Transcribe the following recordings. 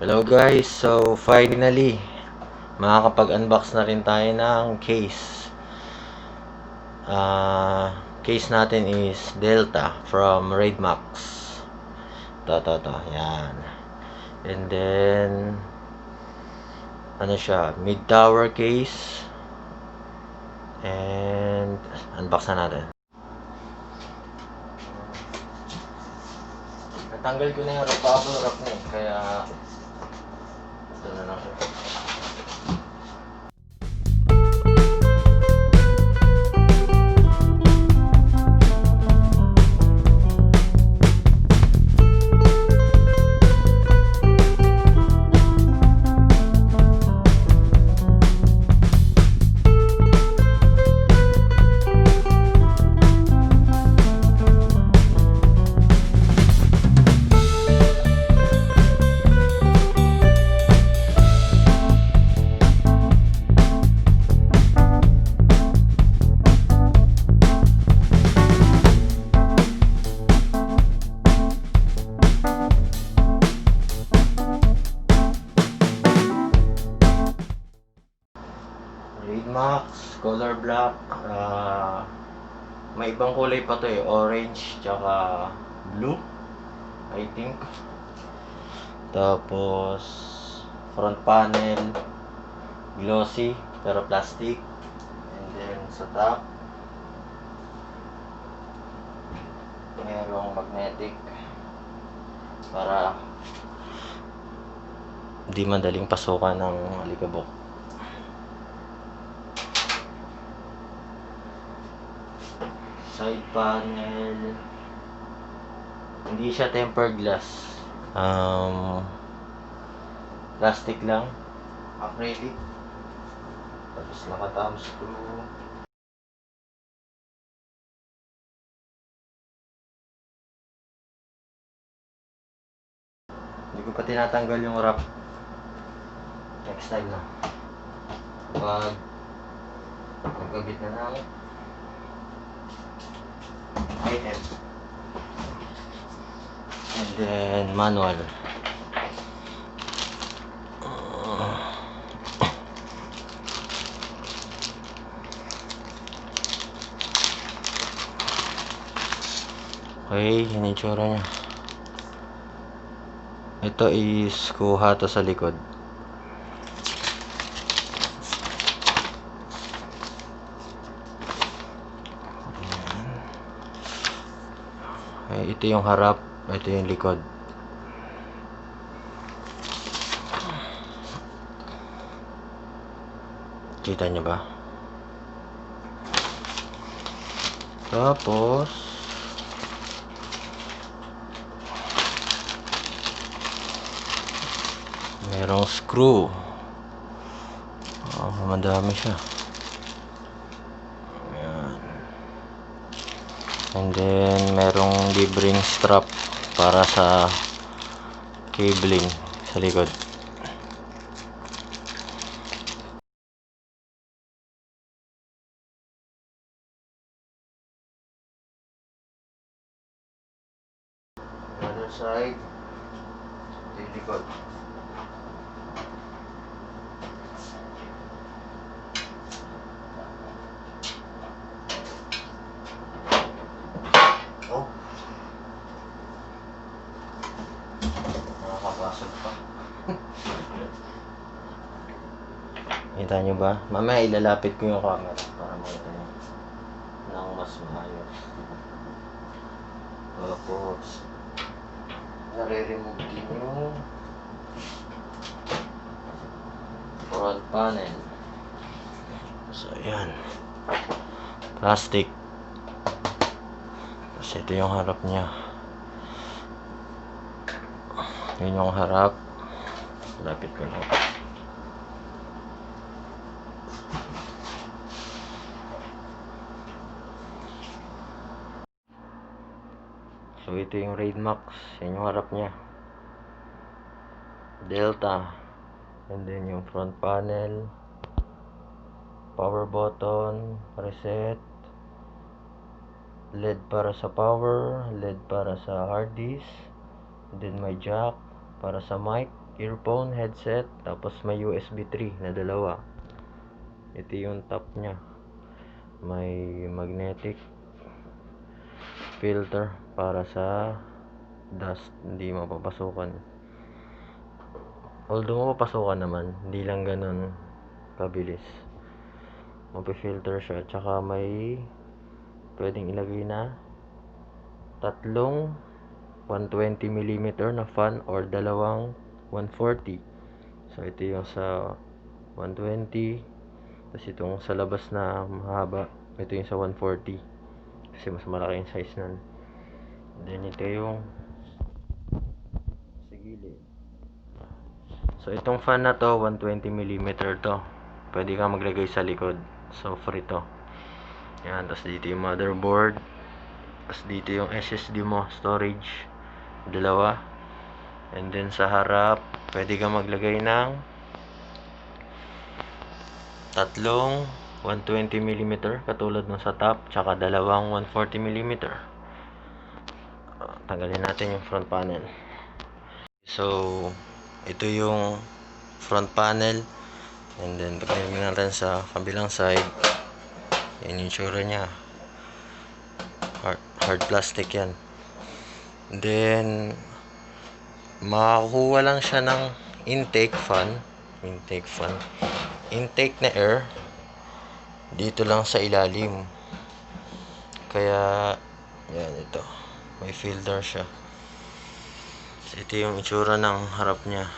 Hello guys, so finally makakapag-unbox na rin tayo ng case. Case natin is Delta from Raidmax. To, yan. And then ano siya, mid-tower case. And unbox na natin. Natanggal ko na yung bubble wrap na kaya ito na lang siya. Raidmax, color black, may ibang kulay pa to orange, tsaka blue, I think. Tapos, front panel, glossy, pero plastic. And then, sa top, mayroong magnetic, para di madaling pasukan ng alikabok. Side panel, hindi siya tempered glass, plastic lang, acrylic, tapos naka-thumb screw. Hindi ko pa tinatanggal yung wrap. Next time na pag nagkabit na ng item. And then manual. Okay, yun yung tsura nya. Ito is kuha to sa likod. Ito yung harap, ito yung likod. Kita nyo ba? Tapos merong screw. Madami siya. And then merong libreng strap para sa cabling sa likod. Other side, ito yung likod. Nakakapasok pa. Kita nyo ba? Mamaya ilalapit ko yung camera para makita nyo ng mas maayos. Tapos nare-remove din yung front panel. So ayan, plastic. Tapos ito yung harap nya. Yun yung harap. Lapit ko na. So ito yung Raidmax. Yun yung harap nya. Delta. And then yung front panel, power button, reset, LED para sa power, LED para sa hard disk, and then may jack para sa mic, earphone, headset, tapos may USB 3 na dalawa. Ito yung top nya. May magnetic filter para sa dust, hindi mapapasukan. Although mapapasukan naman, hindi lang ganun kabilis. Mapifilter siya. Tsaka may pwedeng ilagay na tatlong 120mm na fan or dalawang 140. So ito yung sa 120, tapos itong sa labas na mahaba, ito yung sa 140 kasi mas malaki yung size nun. Then ito yung sa gilid. So itong fan na to 120mm to, pwede kang maglagay sa likod. So free to. Yan, tapos dito yung motherboard, tapos dito yung SSD mo, storage, dalawa. And then sa harap, pwede kang maglagay ng tatlong 120mm katulad ng sa top, tsaka dalawang 140mm. Tanggalin natin yung front panel. So ito yung front panel. And then pagkain natin sa kabilang side, yan yung tsura nya. Hard plastic yan. Then makakuha lang siya ng intake na air dito lang sa ilalim. Kaya yan, ito may filter siya. So, ito yung itsura ng harap nya.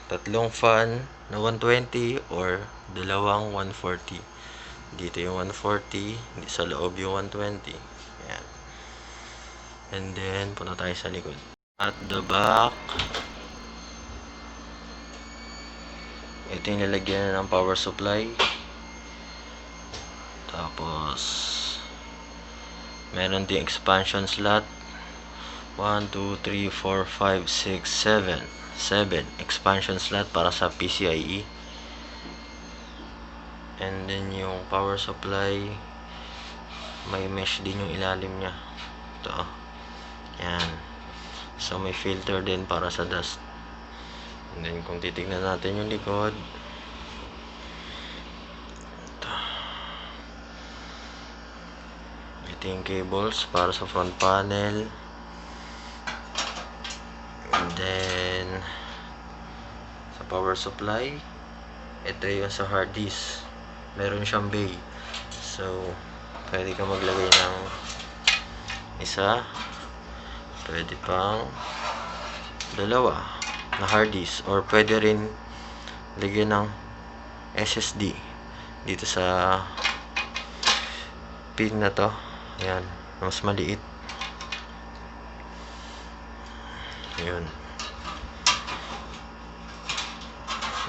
Tatlong fan na 120 or dalawang 140. Dito yung 140, sa loob yung 120. Ayan. And then punta tayo sa likod. At the back, ito yung lalagyan ng power supply. Tapos meron din expansion slot. 1, 2, 3, 4, 5, 6, 7 expansion slot para sa PCIe. And then yung power supply, may mesh din yung ilalim nya. Ito. Yan. So may filter din para sa dust. And then kung titignan natin yung likod, ito yung cables para sa front panel. And then sa power supply, ito yung sa hard disk. Meron siyang bay. So pwede ka maglagay ng isa, pwede pang dalawa na hard disk, or pwede rin lagyan ng SSD dito sa pin na to. Ayan, mas maliit. Ayun.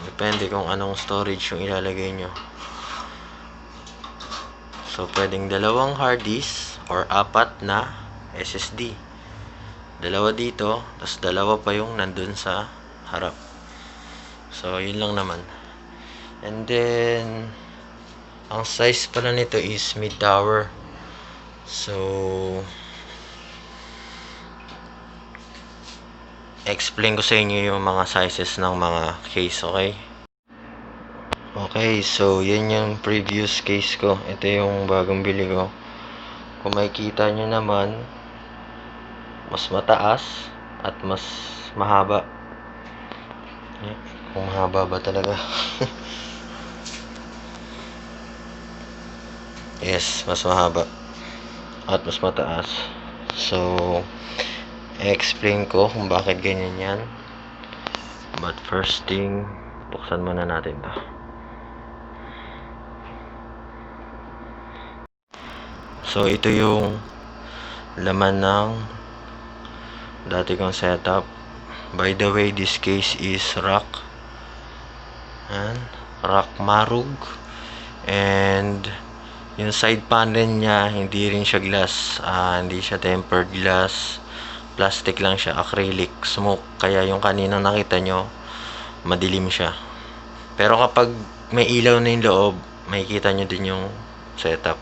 Depende kung anong storage yung ilalagay nyo. So pwedeng dalawang hard disk or apat na SSD. Dalawa dito, tapos dalawa pa yung nandun sa harap. So yun lang naman. And then ang size pala nito is mid tower. So explain ko sa inyo yung mga sizes ng mga case, okay? Okay, so yan yung previous case ko. Ito yung bagong bili ko. Kung makikita nyo naman, mas mataas at mas mahaba. Kung mahaba ba talaga? Yes, mas mahaba at mas mataas. So explain ko kung bakit ganyan yan. But first thing, buksan muna natin to. So ito yung laman ng dati kong setup. By the way, this case is rock marug. And yung side panel nya, hindi rin siya glass, hindi siya tempered glass, plastic lang siya, acrylic smoke. Kaya yung kanina nakita nyo, madilim siya. Pero kapag may ilaw na yung loob, makikita nyo din yung setup.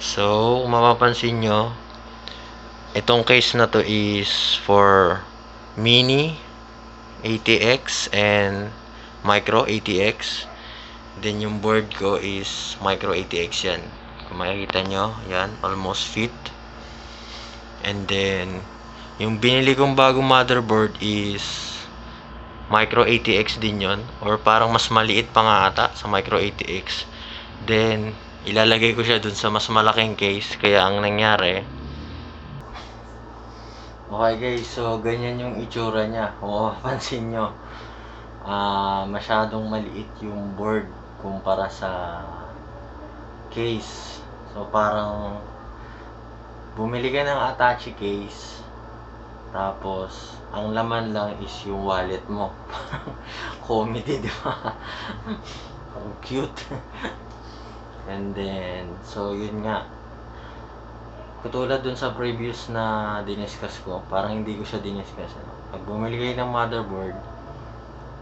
So kung mapapansin nyo, itong case na to is for mini ATX and micro ATX. Then yung board ko is micro ATX yan. Kung makikita nyo, yan, almost fit. And then, yung binili kong bagong motherboard is micro ATX din yon, or parang mas maliit pa nga ata sa micro ATX. Then, ilalagay ko siya dun sa mas malaking case. Kaya ang nangyari, okay guys, so ganyan yung itsura niya. Kung mapapansin nyo, masyadong maliit yung board kumpara sa case. So parang bumili ka ng attache case, tapos ang laman lang is yung wallet mo. Comedy, di ba? Ang cute. And then, so yun nga, katulad dun sa previous na diniscuss ko, parang hindi ko siya diniscuss. Pag bumili kayo ng motherboard,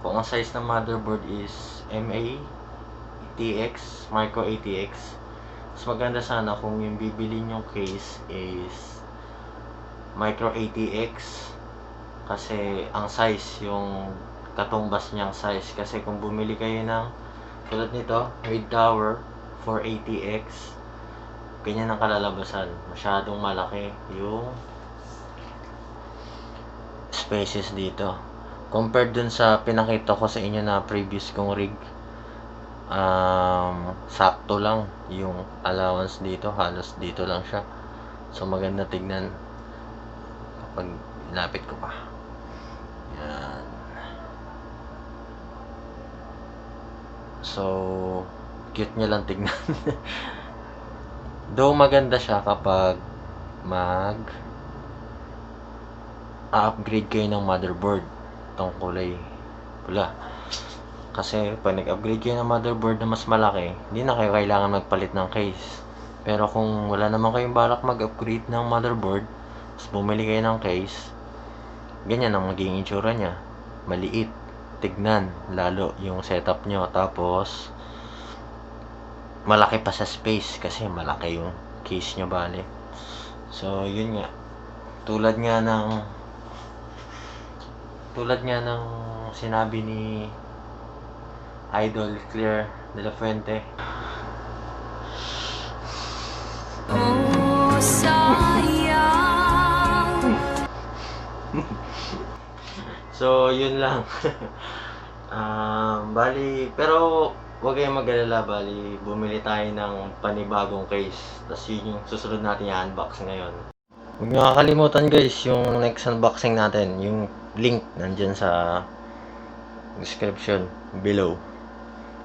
kung ang size ng motherboard is ATX, micro ATX, mas maganda sana kung yung bibili nyong case is micro ATX, kasi ang size, yung katumbas niyang size. Kasi kung bumili kayo ng tulad nito, Raid Tower for ATX, ganyan ang kalalabasan. Masyadong malaki yung spaces dito. Compared dun sa pinakita ko sa inyo na previous kong rig, sakto lang yung allowance dito. Halos dito lang siya. So maganda tignan kapag lapit ko pa. Yan. So, cute niya lang tignan. Though maganda siya kapag upgrade kayo ng motherboard. Itong kulay pula. Kasi pag nag-upgrade kayo ng motherboard na mas malaki, hindi na kayo kailangan magpalit ng case. Pero kung wala naman kayong balak mag-upgrade ng motherboard, tapos bumili kayo ng case, ganyan ang magiging itsura niya. Maliit tignan, lalo yung setup nyo. Tapos malaki pa sa space kasi malaki yung case nyo, bale. So yun nga, tulad nga ng sinabi ni Idol Claire de la Fuente, oh sayang. So yun lang. Bali, pero huwag kayong mag-alala, bali bumili tayo ng panibagong case. Tapos yun yung susunod natin i-unbox ngayon. Huwag nyo kakalimutan guys, yung next unboxing natin, yung link nandyan sa description below.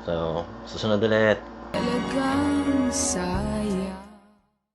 So, susunod ulit.